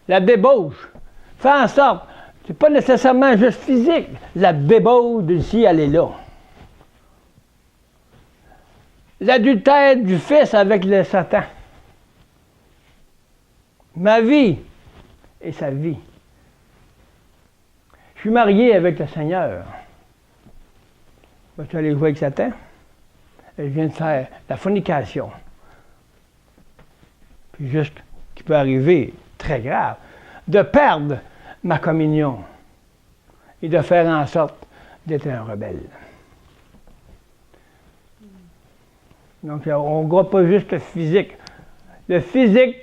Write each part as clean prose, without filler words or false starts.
La débauche. Fais en sorte, c'est pas nécessairement juste physique. La débauche d'ici, elle est là. L'adultère du Fils avec le Satan. Ma vie et sa vie. Je suis marié avec le Seigneur. Vas-tu aller jouer avec Satan? Je viens de faire la fornication. Puis juste, qui peut arriver, très grave, de perdre ma communion et de faire en sorte d'être un rebelle. Donc, on ne voit pas juste le physique. Le physique,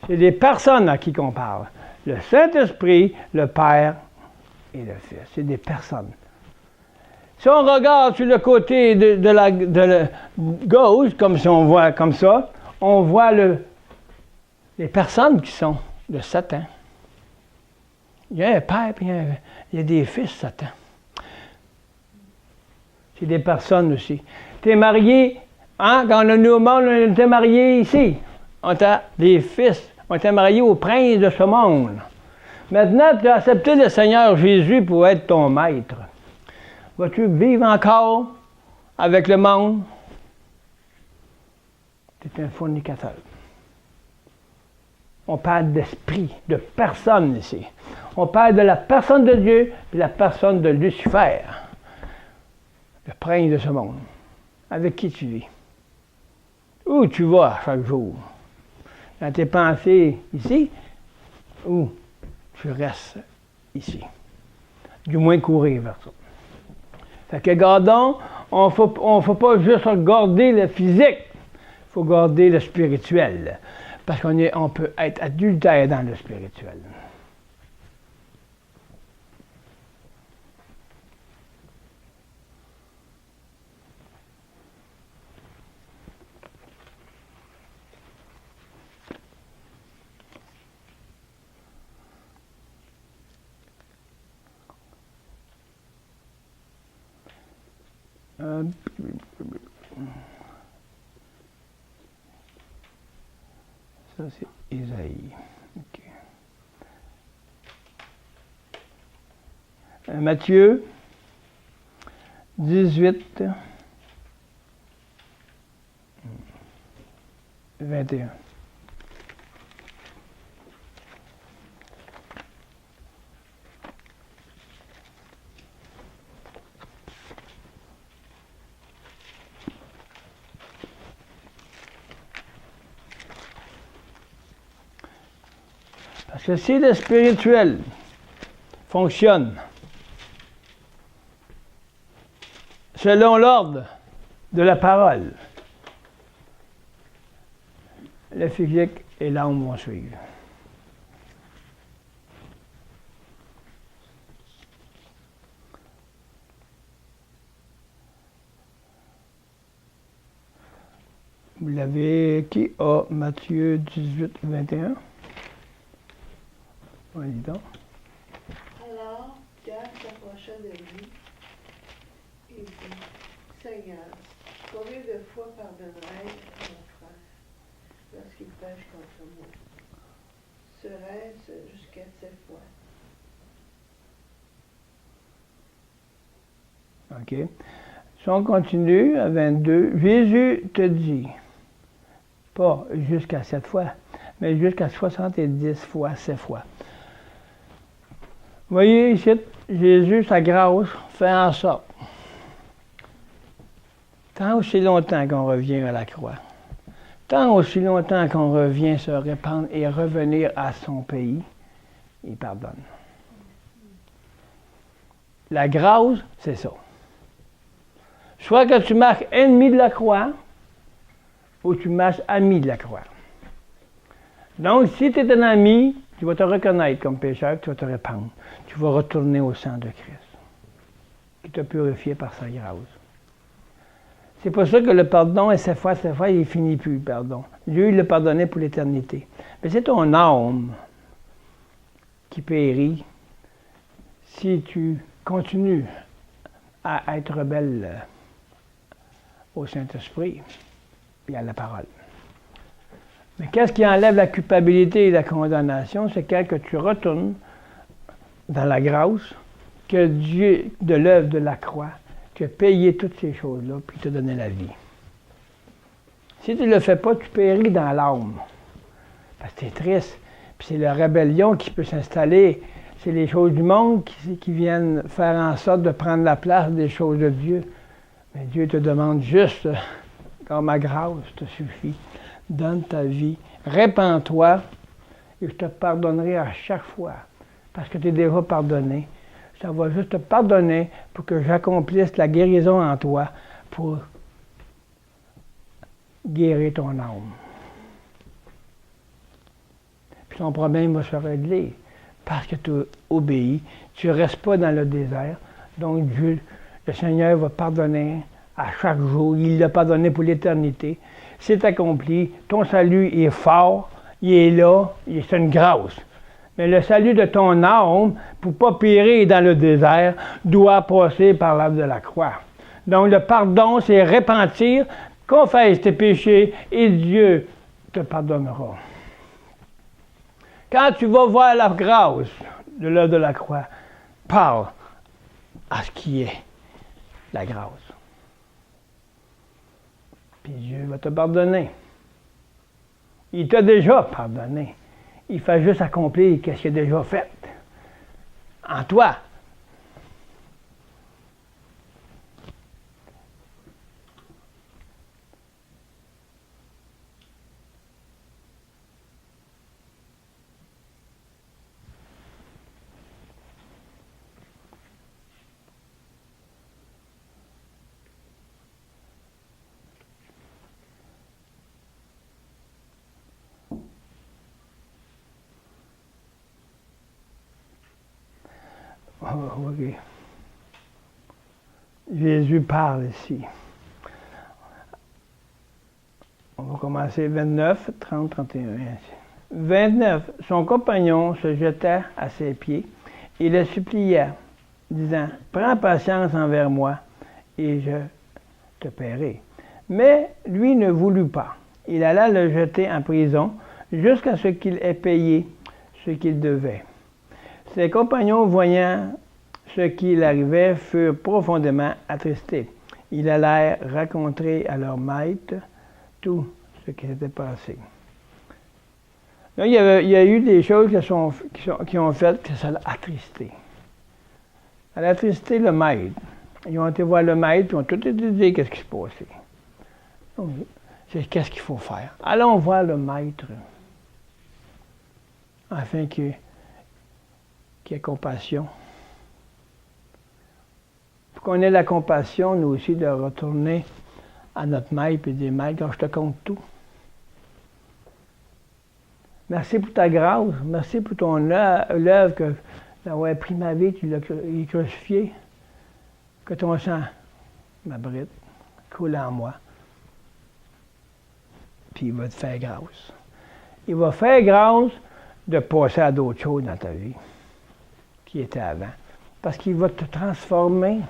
c'est des personnes à qui qu'on parle. Le Saint-Esprit, le Père et le Fils. C'est des personnes. Si on regarde sur le côté de la gauche, comme si on voit comme ça, on voit les personnes qui sont de Satan. Il y a un père, puis il y a des fils, Satan. C'est des personnes aussi. Tu es marié, hein, quand on est venu au monde, on était marié ici. On a des fils. On était mariés au prince de ce monde. Maintenant, tu as accepté le Seigneur Jésus pour être ton maître. Vas-tu vivre encore avec le monde? Tu es un fornicateur. On parle d'esprit, de personne ici. On parle de la personne de Dieu et la personne de Lucifer, le prince de ce monde. Avec qui tu vis? Où tu vas chaque jour? Dans tes pensées ici, ou tu restes ici? Du moins courir vers ça. Fait que gardons, on ne faut pas juste garder le physique, il faut garder le spirituel. Parce qu'on peut être adultère dans le spirituel. Ça, c'est Isaïe. Okay. Matthieu 18, 21. Parce que si le spirituel fonctionne selon l'ordre de la parole, le physique et l'âme vont suivre. Vous l'avez, qui a Matthieu 18, 21? Oui, donc. Alors, Pierre s'approcha de lui et dit, Seigneur, combien de fois pardonnerai-je à mon frère lorsqu'il pêche contre moi? Serait-ce jusqu'à 7 fois? OK. Si on continue à 22, Jésus te dit, pas jusqu'à 7 fois, mais jusqu'à 70 fois, 7 fois. Vous voyez ici, Jésus, sa grâce, fait en sorte, tant aussi longtemps qu'on revient à la croix, tant aussi longtemps qu'on revient se répandre et revenir à son pays, il pardonne. La grâce, c'est ça. Soit que tu marches ennemi de la croix, ou tu marches ami de la croix. Donc, si tu es un ami, tu vas te reconnaître comme pécheur, tu vas te répandre. Tu vas retourner au sang de Christ, qui t'a purifié par sa grâce. C'est pour ça que le pardon, et cette fois, il ne finit plus, le pardon. Dieu, il l'a pardonné pour l'éternité. Mais c'est ton âme qui périt si tu continues à être rebelle au Saint-Esprit et à la parole. Mais qu'est-ce qui enlève la culpabilité et la condamnation? C'est quand que tu retournes dans la grâce que Dieu, de l'œuvre de la croix, tu as payé toutes ces choses-là, puis t'a donné la vie. Si tu ne le fais pas, tu péris dans l'âme. Parce que c'est triste. Puis c'est la rébellion qui peut s'installer. C'est les choses du monde qui viennent faire en sorte de prendre la place des choses de Dieu. Mais Dieu te demande juste, quand ma grâce te suffit, donne ta vie, répands-toi, et je te pardonnerai à chaque fois. Parce que tu es déjà pardonné. Ça va juste te pardonner pour que j'accomplisse la guérison en toi, pour guérir ton âme. Puis ton problème va se régler parce que tu obéis. Tu ne restes pas dans le désert. Donc Dieu, le Seigneur va pardonner à chaque jour. Il l'a pardonné pour l'éternité. C'est accompli. Ton salut est fort. Il est là. C'est une grâce. Mais le salut de ton âme, pour ne pas périr dans le désert, doit passer par l'œuvre de la croix. Donc le pardon, c'est repentir, confesse tes péchés et Dieu te pardonnera. Quand tu vas voir la grâce de l'œuvre de la croix, parle à ce qui est la grâce. Puis Dieu va te pardonner. Il t'a déjà pardonné. Il fait juste accomplir ce qu'il a déjà fait en toi. Oh, OK. Jésus parle ici. On va commencer 29, 30, 31. 29. Son compagnon se jeta à ses pieds et le supplia, disant, « Prends patience envers moi, et je te paierai. » Mais lui ne voulut pas. Il alla le jeter en prison jusqu'à ce qu'il ait payé ce qu'il devait. Ses compagnons, voyant ce qui arrivait, furent profondément attristés. Ils allèrent raconter à leur maître tout ce qui s'était passé. Donc, il y a eu des choses qui ont fait que ça l'a attristé. Ça a attristé le maître. Ils ont été voir le maître, ils ont tout dit qu'est-ce qui se passait. Donc, c'est qu'est-ce qu'il faut faire. Allons voir le maître, afin qu'il ait compassion. Pour qu'on ait la compassion, nous aussi, de retourner à notre maître et dire, maître, quand je te compte tout. Merci pour ta grâce, merci pour ton œuvre, que d'avoir pris ma vie, tu l'as crucifié, que ton sang m'abrite, coule en moi. Puis il va te faire grâce. Il va faire grâce de passer à d'autres choses dans ta vie qui étaient avant. Parce qu'il va te transformer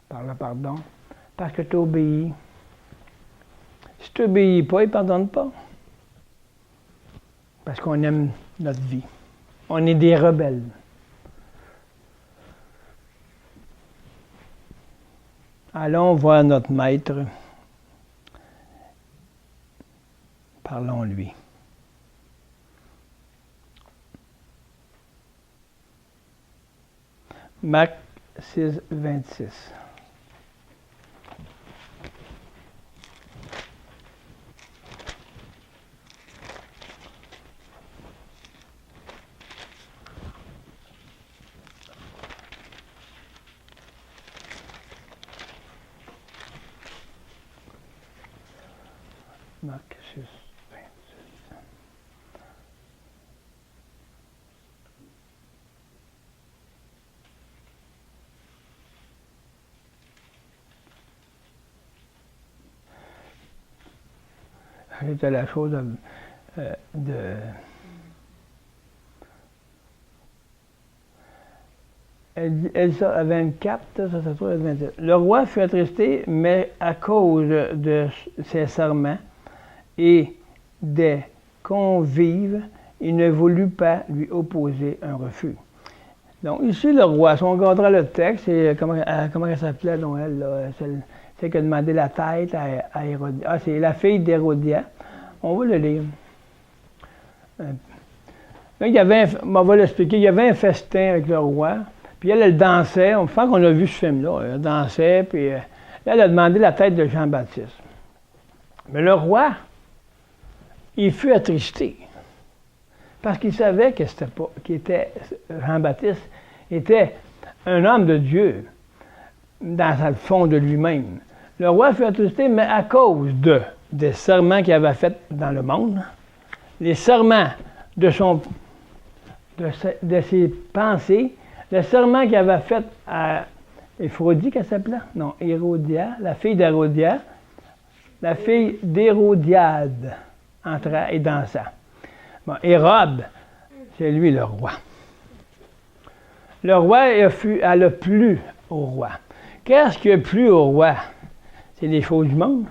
par le pardon, parce que tu obéis. Si tu n'obéis pas, il ne pardonne pas. Parce qu'on aime notre vie. On est des rebelles. Allons voir notre maître. Parlons-lui. Marc 6, 26. Marc 6, 26. C'était la chose de Elsa à 24, ça se trouve à 27. Le roi fut attristé, mais à cause de ses serments, et des convives, il ne voulut pas lui opposer un refus. Donc, ici, le roi, si on regardera le texte, c'est comment elle s'appelait, donc elle, là, celle qui a demandé la tête à Hérodie. Ah, c'est la fille d'Hérodia. On va le lire. Là, on va l'expliquer, il y avait un festin avec le roi, puis elle dansait. On pense qu'on a vu ce film-là. Elle dansait, puis elle a demandé la tête de Jean-Baptiste. Mais le roi, il fut attristé. Parce qu'il savait que Jean-Baptiste était un homme de Dieu dans le fond de lui-même. Le roi fut attristé, mais à cause des serments qu'il avait faits dans le monde, les serments de ses pensées, le serment qu'il avait fait à Éphrodie, qu'elle s'appelait? Non, Hérodia, la fille d'Hérodia, la fille d'Hérodiade entra et dansa. Bon, Hérode, c'est lui le roi. Le roi a le plu au roi. Qu'est-ce qui a plu au roi? C'est les choses du monde.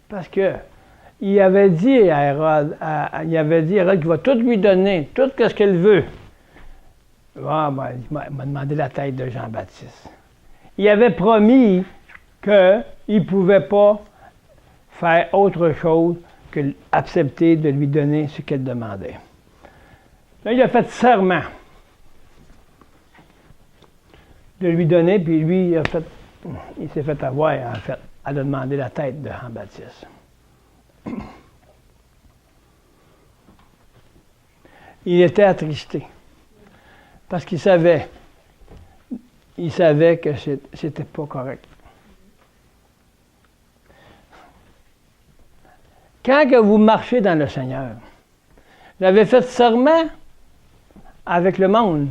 Parce que il avait dit à Hérode, qu'il va tout lui donner, tout ce qu'elle veut. Ah, ben, il m'a demandé la tête de Jean-Baptiste. Il avait promis qu'il ne pouvait pas faire autre chose que accepter de lui donner ce qu'elle demandait. Là, il a fait serment de lui donner, puis lui, il s'est fait avoir, en fait, à demander la tête de Jean-Baptiste. Il était attristé, parce qu'il savait que c'était pas correct. Quand que vous marchez dans le Seigneur, vous avez fait serment avec le monde,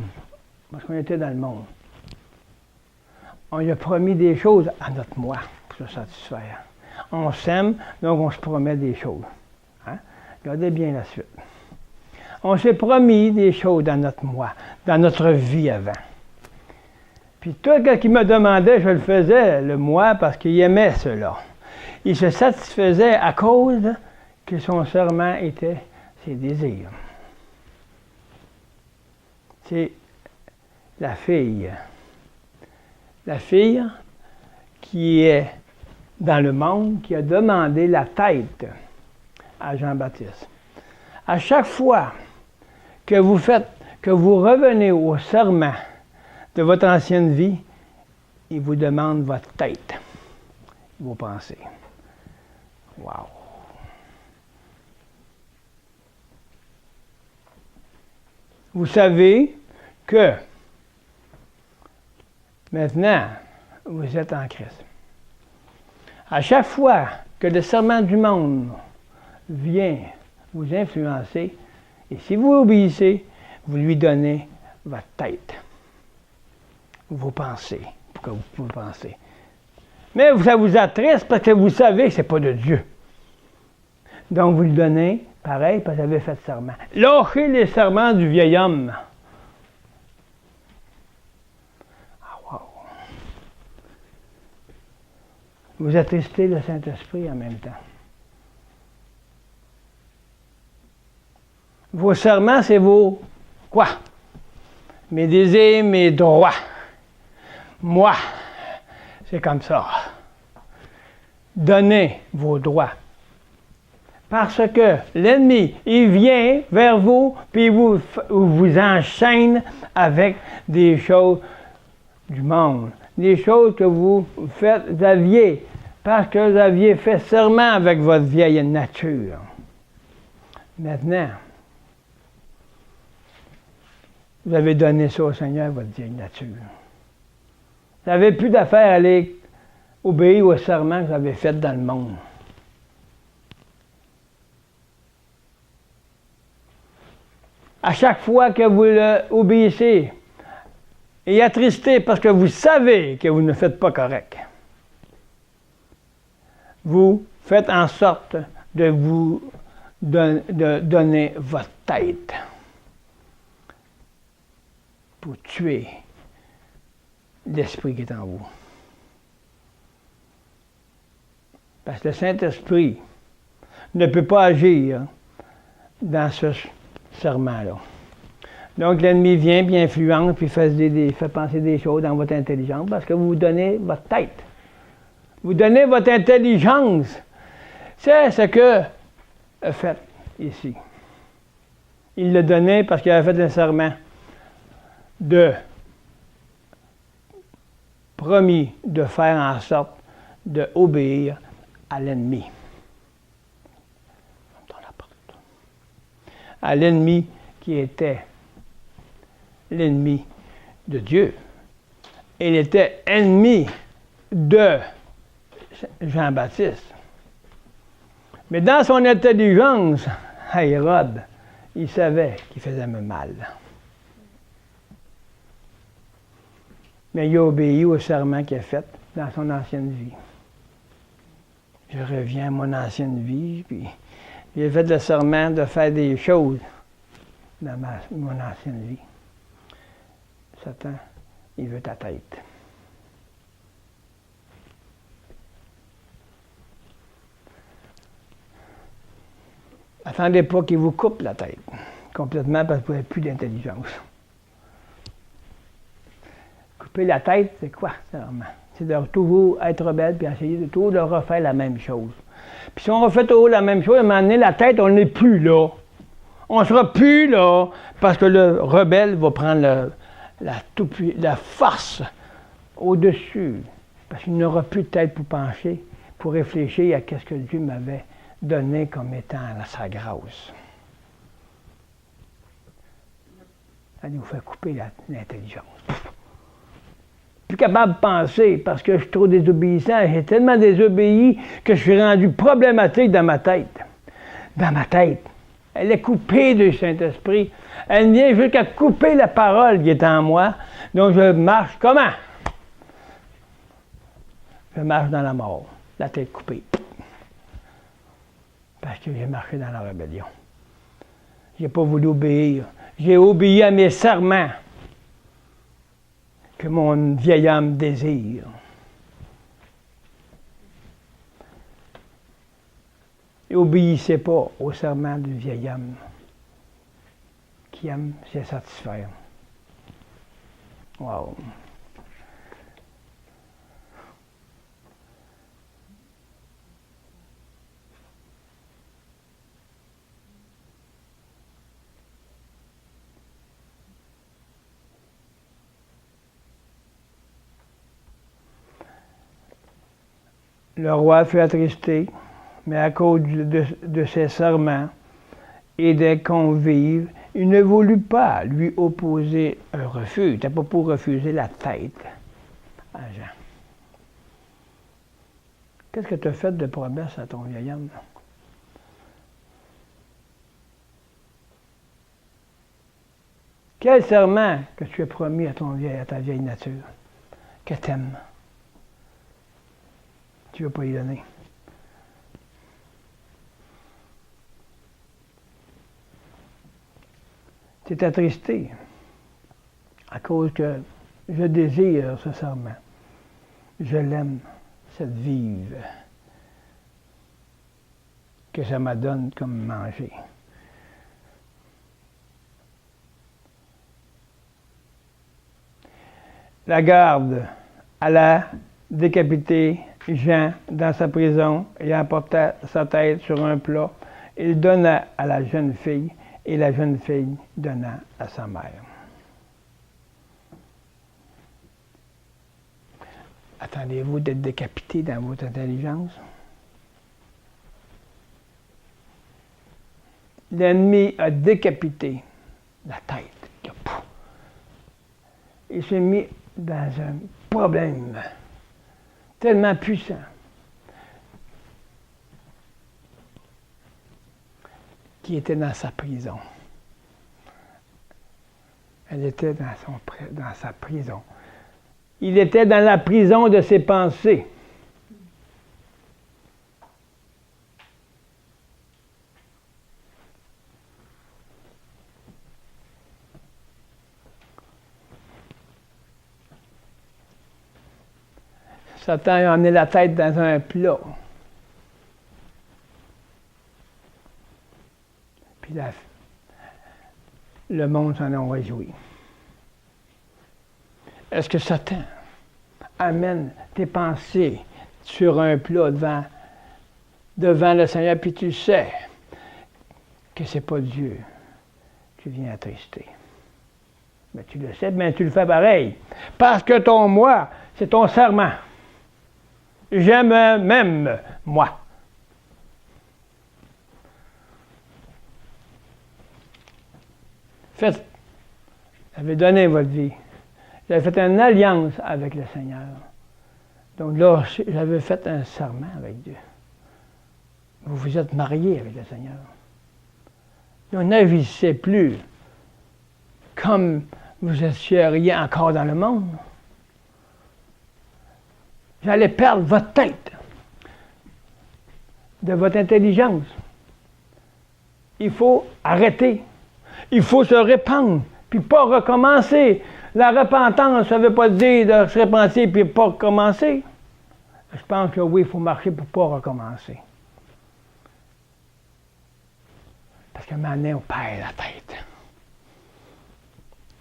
parce qu'on était dans le monde. On lui a promis des choses à notre moi pour se satisfaire. On s'aime, donc on se promet des choses. Hein? Regardez bien la suite. On s'est promis des choses dans notre moi, dans notre vie avant. Puis tout ce qu'il me demandait, je le faisais, le moi, parce qu'il aimait cela. Il se satisfaisait à cause que son serment était ses désirs. C'est la fille. La fille qui est dans le monde, qui a demandé la tête à Jean-Baptiste. À chaque fois que vous revenez au serment de votre ancienne vie, il vous demande votre tête, vos pensées. Wow! Vous savez que maintenant, vous êtes en Christ. À chaque fois que le serment du monde vient vous influencer, et si vous obéissez, vous lui donnez votre tête, vos pensées, pour que vous pouvez penser. Mais ça vous attriste parce que vous savez que ce n'est pas de Dieu. Donc vous lui donnez, pareil, parce que vous avez fait serment. Lâchez les serments du vieil homme. Ah, wow! Vous attristez le Saint-Esprit en même temps. Vos serments, c'est vos quoi? Mes désirs, mes droits. Moi, c'est comme ça. Donnez vos droits. Parce que l'ennemi, il vient vers vous, puis il vous enchaîne avec des choses du monde. Des choses que vous aviez, parce que vous aviez fait serment avec votre vieille nature. Maintenant, vous avez donné ça au Seigneur, votre vieille nature. Vous n'avez plus d'affaire à aller obéir au serment que vous avez fait dans le monde. À chaque fois que vous l'obéissez, et attristé parce que vous savez que vous ne faites pas correct, vous faites en sorte de vous donner votre tête pour tuer l'esprit qui est en vous. Parce que le Saint-Esprit ne peut pas agir dans ce serment-là. Donc, l'ennemi vient, puis influence, puis fait penser des choses dans votre intelligence, parce que vous vous donnez votre tête. Vous donnez votre intelligence. C'est ce que a fait ici. Il le donnait parce qu'il avait fait un serment de promis de faire en sorte d'obéir à l'ennemi. À l'ennemi qui était l'ennemi de Dieu. Il était ennemi de Jean-Baptiste. Mais dans son intelligence, Hérode, il savait qu'il faisait mal. Mais il a obéi au serment qu'il a fait dans son ancienne vie. Je reviens à mon ancienne vie, puis j'ai fait le serment de faire des choses dans mon ancienne vie. Satan, il veut ta tête. Attendez pas qu'il vous coupe la tête complètement parce que vous n'avez plus d'intelligence. Couper la tête, c'est quoi, vraiment? C'est de toujours être rebelle puis essayer de toujours de refaire la même chose. Puis si on refait toujours la même chose, à un moment donné, la tête, on n'est plus là. On ne sera plus là parce que le rebelle va prendre la force au-dessus. Parce qu'il n'aura plus de tête pour pencher, pour réfléchir à ce que Dieu m'avait donné comme étant sa grâce. Ça nous fait couper l'intelligence. Plus capable de penser parce que je suis trop désobéissant. J'ai tellement désobéi que je suis rendu problématique dans ma tête. Dans ma tête. Elle est coupée du Saint-Esprit. Elle vient jusqu'à couper la parole qui est en moi. Donc je marche comment? Je marche dans la mort. La tête coupée. Parce que j'ai marché dans la rébellion. Je n'ai pas voulu obéir. J'ai obéi à mes serments que mon vieil âme désire. Et obéissez pas au serment du vieil âme qui aime se satisfaire. Wow! Le roi fut attristé, mais à cause de ses serments et des convives, il ne voulut pas lui opposer un refus. Il n'était pas pour refuser la tête à Jean. Qu'est-ce que tu as fait de promesse à ton vieil homme? Quel serment que tu as promis à ta vieille nature, que tu aimes? Tu ne vas pas y donner. Tu es attristé à cause que je désire ce serment. Je l'aime, cette vive que ça me donne comme manger. La garde alla décapiter Jean dans sa prison et emporta sa tête sur un plat. Il donna à la jeune fille et la jeune fille donna à sa mère. Attendez-vous d'être décapité dans votre intelligence? L'ennemi a décapité la tête. Il s'est mis dans un problème tellement puissant qui était dans sa prison. Elle était dans sa prison. Il était dans la prison de ses pensées. Satan a emmené la tête dans un plat. Puis le monde s'en a réjoui. Est-ce que Satan amène tes pensées sur un plat devant le Seigneur, puis tu sais que c'est pas Dieu qui vient attrister? Mais tu le sais, mais tu le fais pareil. Parce que ton moi, c'est ton serment. J'aime même moi. Vous avez donné votre vie. Vous avez fait une alliance avec le Seigneur. Donc là, j'avais fait un serment avec Dieu. Vous vous êtes mariés avec le Seigneur. Donc n'agissez plus comme vous seriez encore dans le monde. Vous allez perdre votre tête de votre intelligence. Il faut arrêter. Il faut se répandre, puis pas recommencer. La repentance, ça ne veut pas dire de se repentir puis pas recommencer. Je pense que oui, il faut marcher pour ne pas recommencer. Parce qu'à un moment donné, on perd la tête.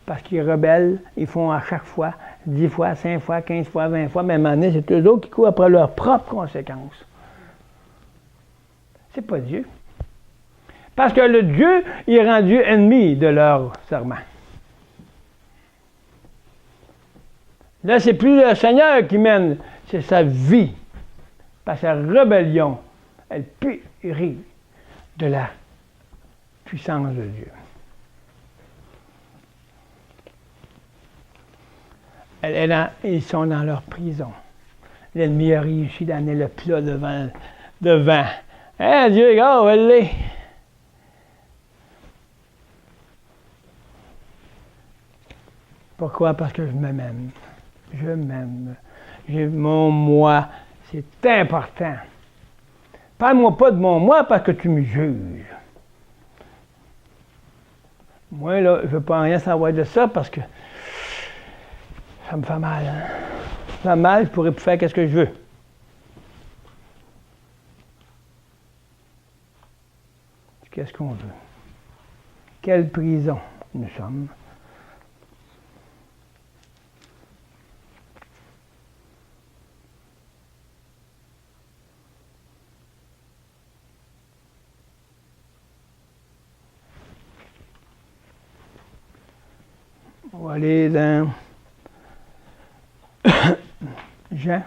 Parce qu'ils rebellent, ils font à chaque fois 10 fois, 5 fois, 15 fois, 20 fois, mais à un moment donné, c'est eux autres qui courent après leurs propres conséquences. C'est pas Dieu. Parce que le Dieu est rendu ennemi de leur serment. Là, c'est plus le Seigneur qui mène, c'est sa vie. Parce que sa rébellion, elle périt de la puissance de Dieu. Ils sont dans leur prison. L'ennemi a réussi d'amener le plat devant. Hein, Dieu, regarde, elle l'est. Pourquoi? Parce que je m'aime. Je m'aime. Mon moi, c'est important. Parle-moi pas de mon moi parce que tu me juges. Moi, là, je ne veux pas rien savoir de ça parce que ça me fait mal. Hein? Ça me fait mal, je pourrais plus faire ce que je veux. Qu'est-ce qu'on veut? Quelle prison nous sommes? On va aller dans Jean.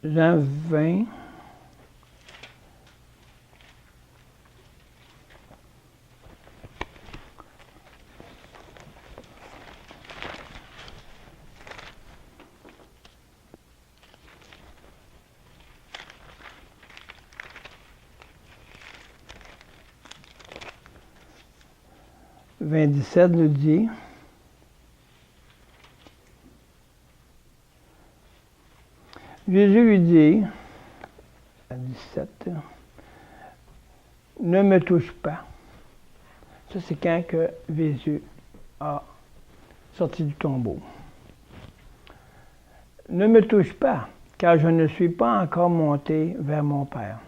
Jean 20. « 27 nous dit, Jésus lui dit, à 17, ne me touche pas. Ça, c'est quand que Jésus a sorti du tombeau. Ne me touche pas, car je ne suis pas encore monté vers mon Père.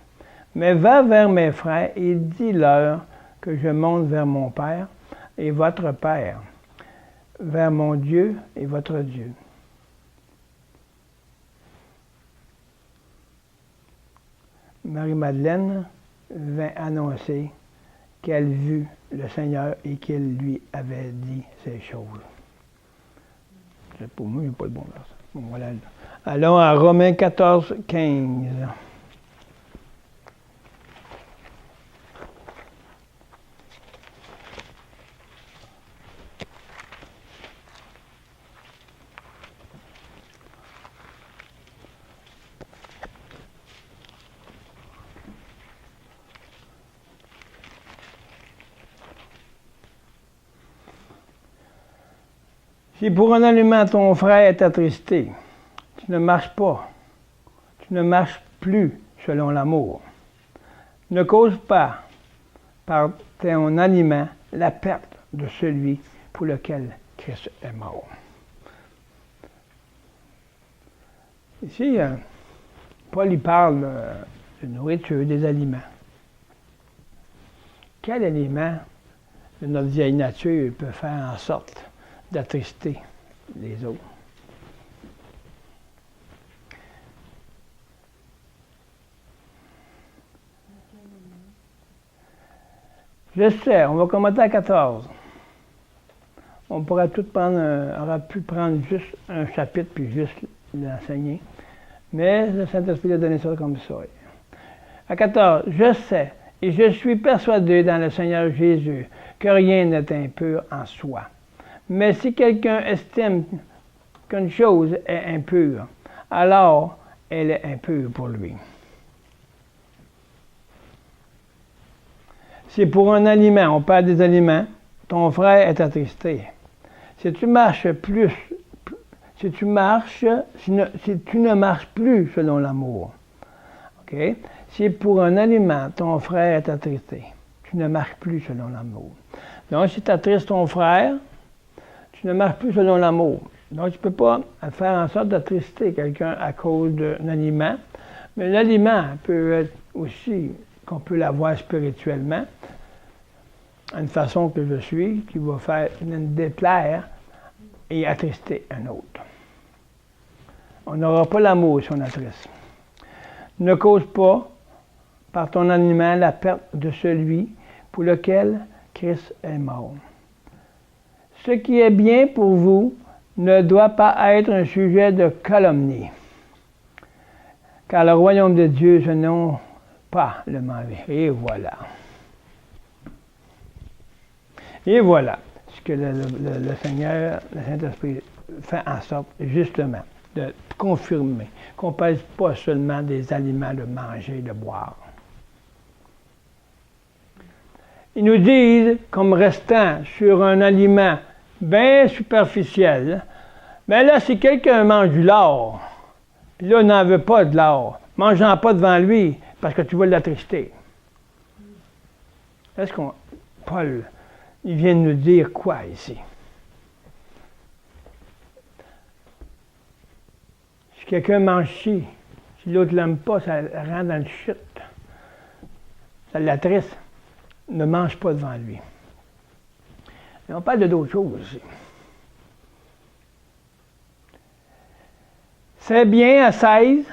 Mais va vers mes frères et dis-leur que je monte vers mon Père et votre Père, vers mon Dieu et votre Dieu. Marie-Madeleine vint annoncer qu'elle vit le Seigneur et qu'il lui avait dit ces choses. Pour moi, il n'y a pas le bon verset. Bon, voilà. Allons à Romains 14, 15. Si pour un aliment ton frère est attristé, tu ne marches pas, tu ne marches plus selon l'amour. Ne cause pas par ton aliment la perte de celui pour lequel Christ est mort. Ici, Paul y parle de nourriture, des aliments. Quel aliment de notre vieille nature peut faire en sorte d'attrister les autres? Je sais, on va commenter à 14. On pourrait tout prendre, on aurait pu prendre juste un chapitre puis juste l'enseigner. Mais le Saint-Esprit a donné ça comme ça. À 14, je sais et je suis persuadé dans le Seigneur Jésus que rien n'est impur en soi. Mais si quelqu'un estime qu'une chose est impure, alors elle est impure pour lui. Si pour un aliment, on parle des aliments, ton frère est attristé. Si tu marches plus, si tu ne marches plus selon l'amour, ok? Si pour un aliment, ton frère est attristé, tu ne marches plus selon l'amour. Donc, si tu attristes ton frère, tu ne marches plus selon l'amour. Donc, tu ne peux pas faire en sorte d'attrister quelqu'un à cause d'un aliment. Mais l'aliment peut être aussi qu'on peut l'avoir spirituellement, une façon que je suis, qui va faire déplaire et attrister un autre. On n'aura pas l'amour si on attriste. Ne cause pas, par ton aliment, la perte de celui pour lequel Christ est mort. Ce qui est bien pour vous ne doit pas être un sujet de calomnie, car le royaume de Dieu, ce n'est pas le manger. Et voilà. Et voilà ce que le Seigneur, le Saint-Esprit, fait en sorte, justement, de confirmer qu'on ne pèse pas seulement des aliments de manger, de boire. Ils nous disent, comme restant sur un aliment bien superficiel, mais là, si quelqu'un mange du lard, puis là, il n'en veut pas de lard, mange-en pas devant lui, parce que tu vas l'attrister. Est-ce qu'on... Paul, il vient de nous dire quoi ici? Si quelqu'un mange ci, si l'autre ne l'aime pas, ça rend dans le shit. Ça l'attriste. Ne mange pas devant lui. Et on parle de d'autres choses aussi. C'est bien à 16.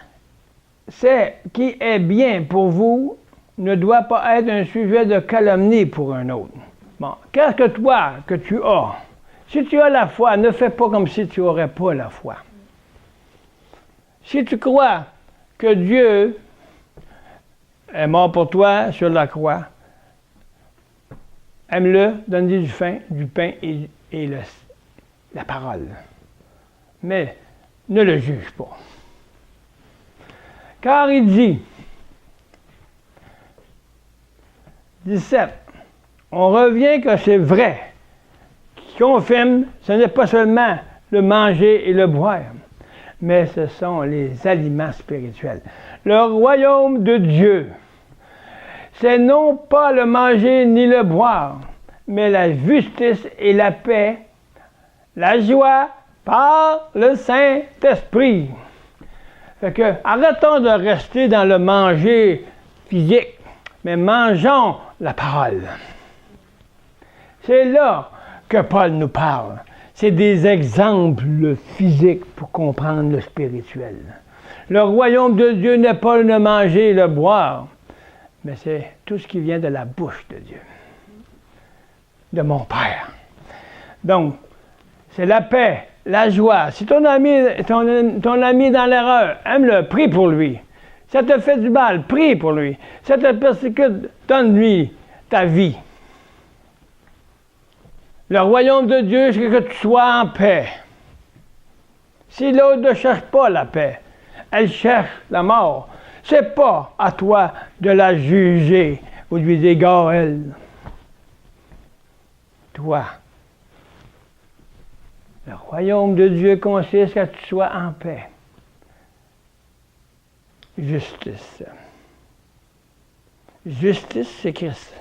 C'est qui est bien pour vous ne doit pas être un sujet de calomnie pour un autre. Bon, qu'est-ce que toi, que tu as? Si tu as la foi, ne fais pas comme si tu n'aurais pas la foi. Si tu crois que Dieu est mort pour toi sur la croix, aime-le, donne-lui du pain et la parole. Mais ne le juge pas. Car il dit, 17, on revient que c'est vrai, qui confirme, ce n'est pas seulement le manger et le boire, mais ce sont les aliments spirituels. Le royaume de Dieu, c'est non pas le manger ni le boire, mais la justice et la paix, la joie par le Saint-Esprit. Fait que, arrêtons de rester dans le manger physique, mais mangeons la parole. C'est là que Paul nous parle. C'est des exemples physiques pour comprendre le spirituel. Le royaume de Dieu n'est pas le manger et le boire, mais c'est tout ce qui vient de la bouche de Dieu, de mon Père. Donc, c'est la paix, la joie. Si ton ami est dans l'erreur, aime-le, prie pour lui. Ça te fait du mal, prie pour lui. Ça te persécute, donne-lui ta vie. Le royaume de Dieu, c'est que tu sois en paix. Si l'autre ne cherche pas la paix, elle cherche la mort. C'est pas à toi de la juger ou de lui dire, gars, elle. Toi. Le royaume de Dieu consiste à ce que tu sois en paix. Justice. Justice, c'est Christ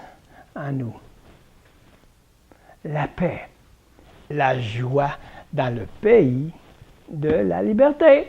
en nous. la paix, la joie dans le pays de la liberté.